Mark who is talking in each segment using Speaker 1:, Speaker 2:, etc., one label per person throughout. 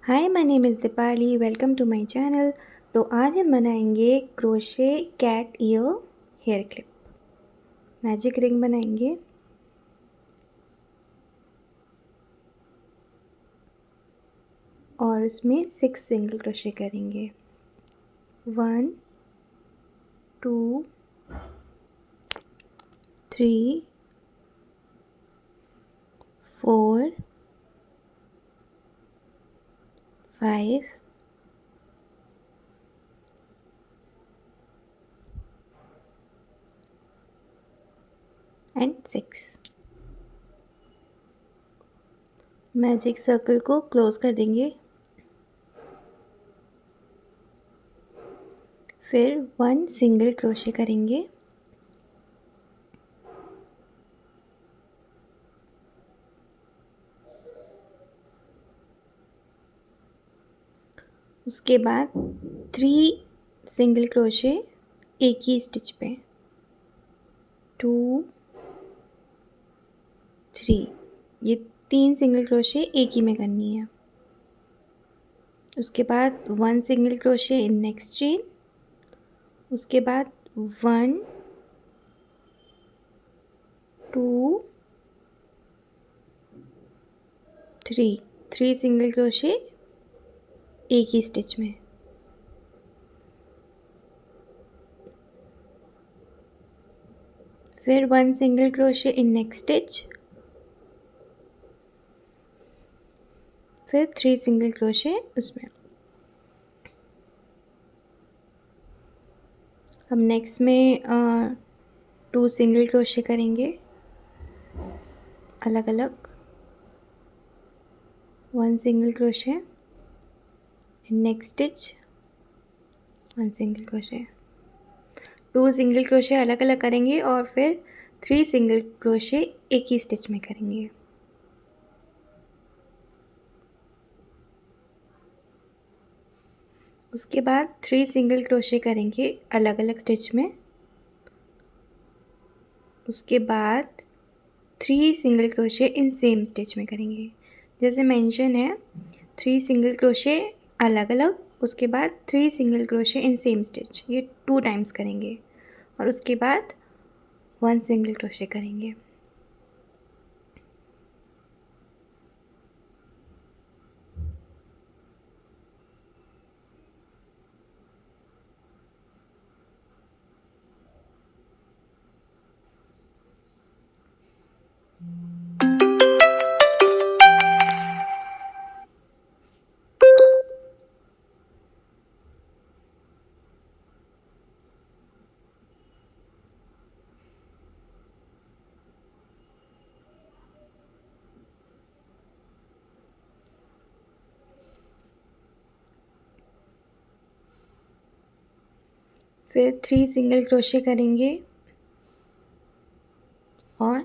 Speaker 1: Hi my name is Deepali, welcome to my channel. तो आज हम बनाएंगे crochet cat ear hair clip. Magic ring बनाएंगे। और उसमें 6 सिंगल क्रोशे करेंगे। 1 2 3 4 5 एंड 6। मैजिक सर्कल को क्लोज कर देंगे। फिर 1 सिंगल क्रोशे करेंगे। उसके बाद 3 सिंगल क्रोशे एक ही स्टिच पे। 2 3, ये 3 सिंगल क्रोशे एक ही में करनी है। उसके बाद 1 single crochet in next chain. उसके बाद 1 2 3 सिंगल क्रोशे एक ही स्टिच में। फिर 1 single crochet in next stitch. फिर 3 सिंगल क्रोशे उसमें। हम नेक्स्ट में 2 सिंगल क्रोशे करेंगे अलग अलग। 1 single crochet in next stitch, 1 single crochet. 2 single crochet अलग अलग करेंगे और फिर 3 सिंगल क्रोशे एक ही स्टिच में करेंगे। उसके बाद 3 सिंगल क्रोशे करेंगे अलग अलग स्टिच में। उसके बाद 3 single crochet in same stitch में करेंगे। जैसे मेंशन है 3 सिंगल क्रोशे अलग अलग, उसके बाद 3 single crochet in same stitch, ये 2 टाइम्स करेंगे। और उसके बाद 1 सिंगल क्रोशे करेंगे। फिर 3 सिंगल क्रोशे करेंगे और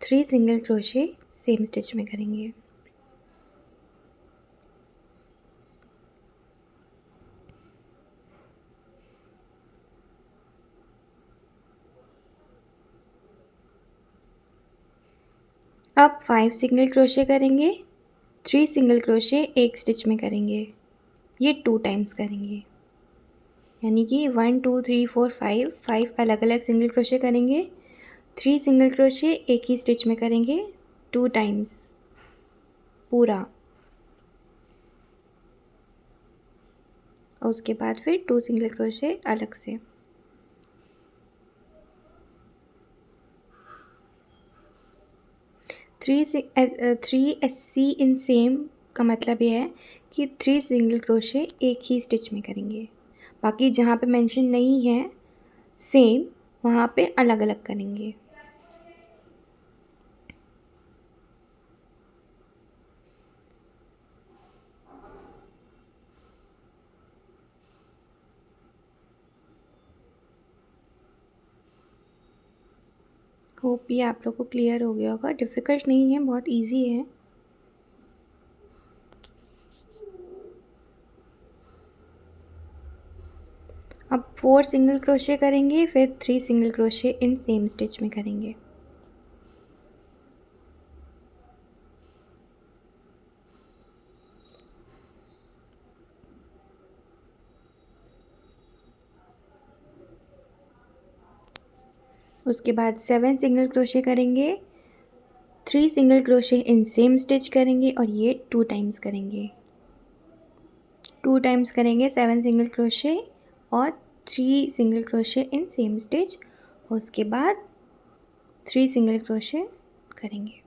Speaker 1: 3 सिंगल क्रोशे सेम स्टिच में करेंगे। अब 5 सिंगल क्रोशे करेंगे, 3 सिंगल क्रोशे एक स्टिच में करेंगे, ये 2 टाइम्स करेंगे। यानी कि 1 2 3 4 5 अलग अलग सिंगल क्रोशे करेंगे, 3 सिंगल क्रोशे एक ही स्टिच में करेंगे 2 टाइम्स पूरा। और उसके बाद फिर 2 सिंगल क्रोशे अलग से। थ्री SC इन सेम का मतलब ये है कि 3 सिंगल क्रोशे एक ही स्टिच में करेंगे। बाकी जहाँ पे मेंशन नहीं है सेम, वहाँ पे अलग अलग करेंगे। होप ये आप लोग को क्लियर हो गया होगा। डिफ़िकल्ट नहीं है, बहुत इजी है। अब 4 सिंगल क्रोशे करेंगे, फिर 3 single crochet in same stitch में करेंगे। उसके बाद 7 सिंगल क्रोशे करेंगे, 3 single crochet in same stitch करेंगे और ये 2 टाइम्स करेंगे। 2 टाइम्स करेंगे 7 सिंगल क्रोशे और 3 single crochet in same stitch. उसके बाद 3 सिंगल क्रोशे करेंगे।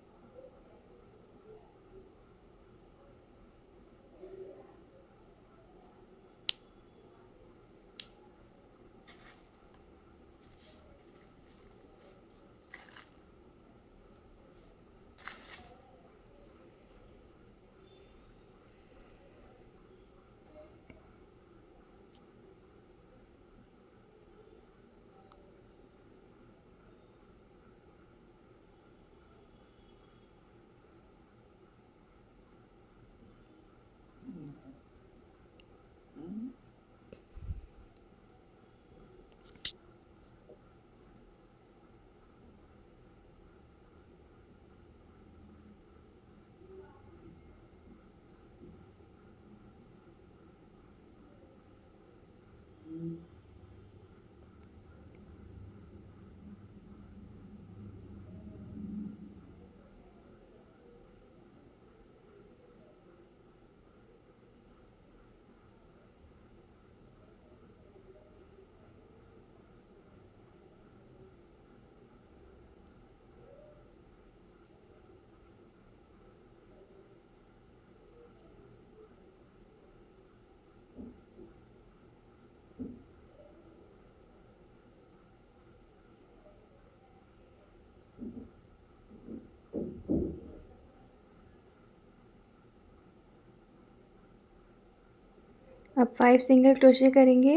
Speaker 1: अब 5 सिंगल क्रोशे करेंगे,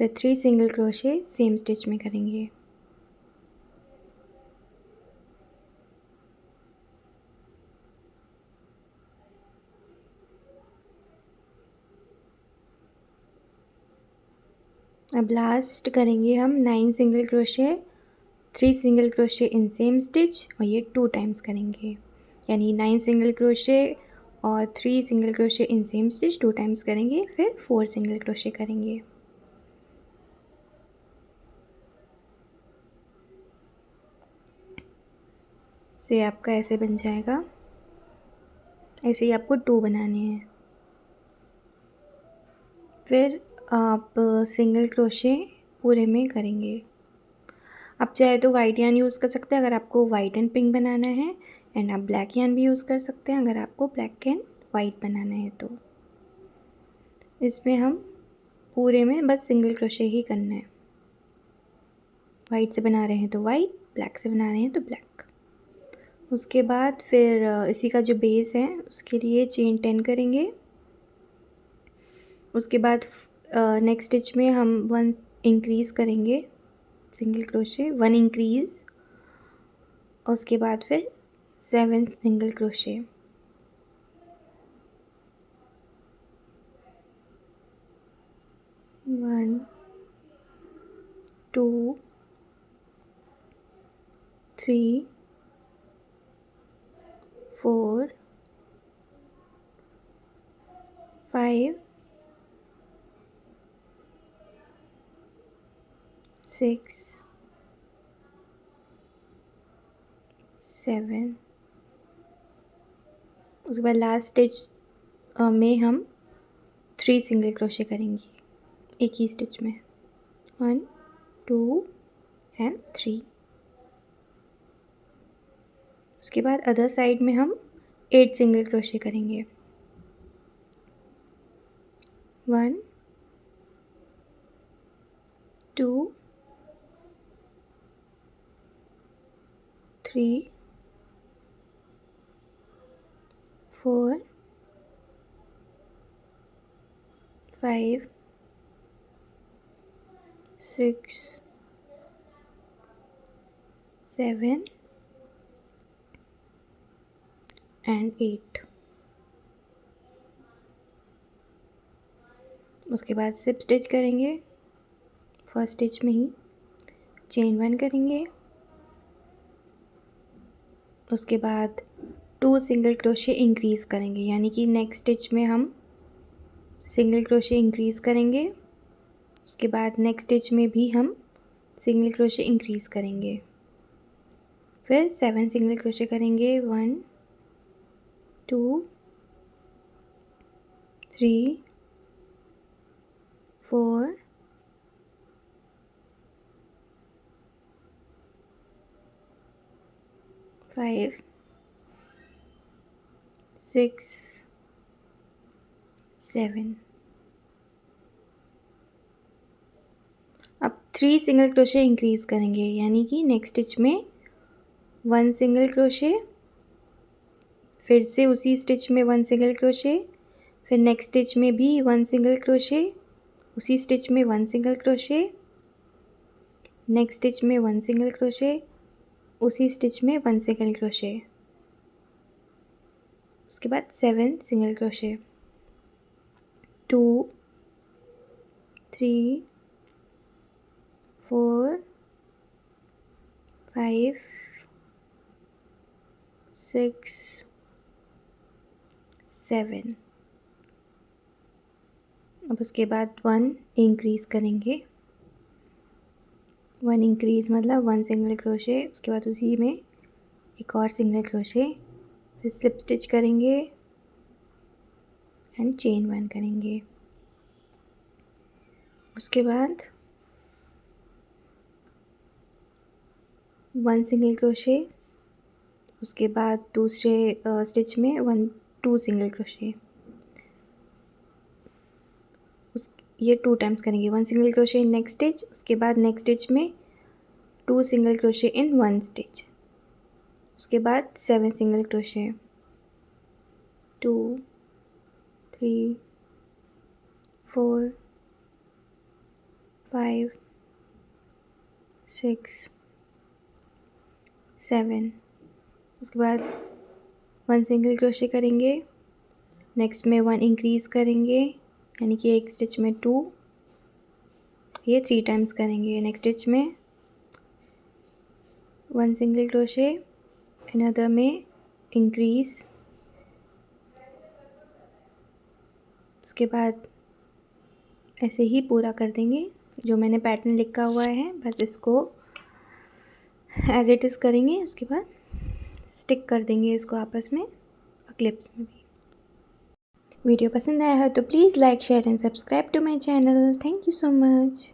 Speaker 1: फिर 3 सिंगल क्रोशे सेम स्टिच में करेंगे। अब लास्ट करेंगे हम 9 single crochet, 3 single crochet in same stitch और ये 2 टाइम्स करेंगे। यानी 9 सिंगल क्रोशे और 3 single crochet in same stitch 2 times करेंगे, फिर 4 सिंगल क्रोशे करेंगे। तो ये आपका ऐसे बन जाएगा। ऐसे ही आपको 2 बनाने हैं। फिर आप सिंगल क्रोशे पूरे में करेंगे। आप चाहे तो वाइट यार्न यूज़ कर सकते हैं अगर आपको वाइट एंड पिंक बनाना है, एंड आप ब्लैक यार्न भी यूज़ कर सकते हैं अगर आपको ब्लैक एंड वाइट बनाना है। तो इसमें हम पूरे में बस सिंगल क्रोशे ही करना है। वाइट से बना रहे हैं तो वाइट, ब्लैक से बना रहे हैं तो ब्लैक। उसके बाद फिर इसी का जो बेस है उसके लिए चेन 10 करेंगे। उसके बाद नेक्स्ट स्टिच में हम 1 इंक्रीज़ करेंगे सिंगल क्रोशे, 1 इंक्रीज़, उसके बाद फिर 7 सिंगल क्रोशे। वन, 2, 3, 4, 5, 6, 7। उसके बाद लास्ट स्टिच में हम 3 सिंगल क्रोशे करेंगे एक ही स्टिच में। 1, 2 एंड 3। उसके बाद अदर साइड में हम 8 सिंगल क्रोशे करेंगे। 1, 2, 3, 4, 5, 6, 7 एंड 8। उसके बाद सिप स्टिच करेंगे। फर्स्ट स्टिच में ही चेन 1 करेंगे। उसके बाद 2 सिंगल क्रोशे इंक्रीज़ करेंगे, यानी कि नेक्स्ट स्टिच में हम सिंगल क्रोशे इंक्रीज़ करेंगे। उसके बाद नेक्स्ट स्टिच में भी हम सिंगल क्रोशे इंक्रीज़ करेंगे। फिर 7 सिंगल क्रोशे करेंगे, 1 2 3 4 5 6 7। अब 3 सिंगल क्रोशे इंक्रीज़ करेंगे, यानी कि नेक्स्ट स्टिच में 1 सिंगल क्रोशे, फिर से उसी स्टिच में 1 सिंगल क्रोशे, फिर नेक्स्ट स्टिच में भी 1 सिंगल क्रोशे, उसी स्टिच में 1 सिंगल क्रोशे, नेक्स्ट स्टिच में 1 सिंगल क्रोशे, उसी स्टिच में 1 सिंगल क्रोशे, उसके बाद 7 सिंगल क्रोशे, 2 3 4 5 6 7। अब उसके बाद 1 इंक्रीज़ करेंगे, 1 इंक्रीज़ मतलब 1 सिंगल क्रोशे, उसके बाद उसी में एक और सिंगल क्रोशे, फिर स्लिप स्टिच करेंगे एंड चेन 1 करेंगे। उसके बाद 1 सिंगल क्रोशे, उसके बाद दूसरे स्टिच में 1 2 सिंगल क्रोशे, ये 2 टाइम्स करेंगे। 1 single crochet in next stitch, उसके बाद नेक्स्ट स्टिच में 2 सिंगल क्रोशे इन 1 स्टिच, उसके बाद 7 सिंगल क्रोशे, 2 3 4 5 6 7। उसके बाद 1 सिंगल क्रोशे करेंगे, नेक्स्ट में 1 इंक्रीज़ करेंगे, यानी कि एक स्टिच में 2, ये 3 टाइम्स करेंगे। नेक्स्ट स्टिच में 1 सिंगल क्रोशे, अनदर में इंक्रीज़, उसके बाद ऐसे ही पूरा कर देंगे। जो मैंने पैटर्न लिखा हुआ है बस इसको एज इट इज़ करेंगे, उसके बाद स्टिक कर देंगे इसको आपस में और क्लिप्स में भी। वीडियो पसंद आया है तो please like share and subscribe to my channel. Thank you so much.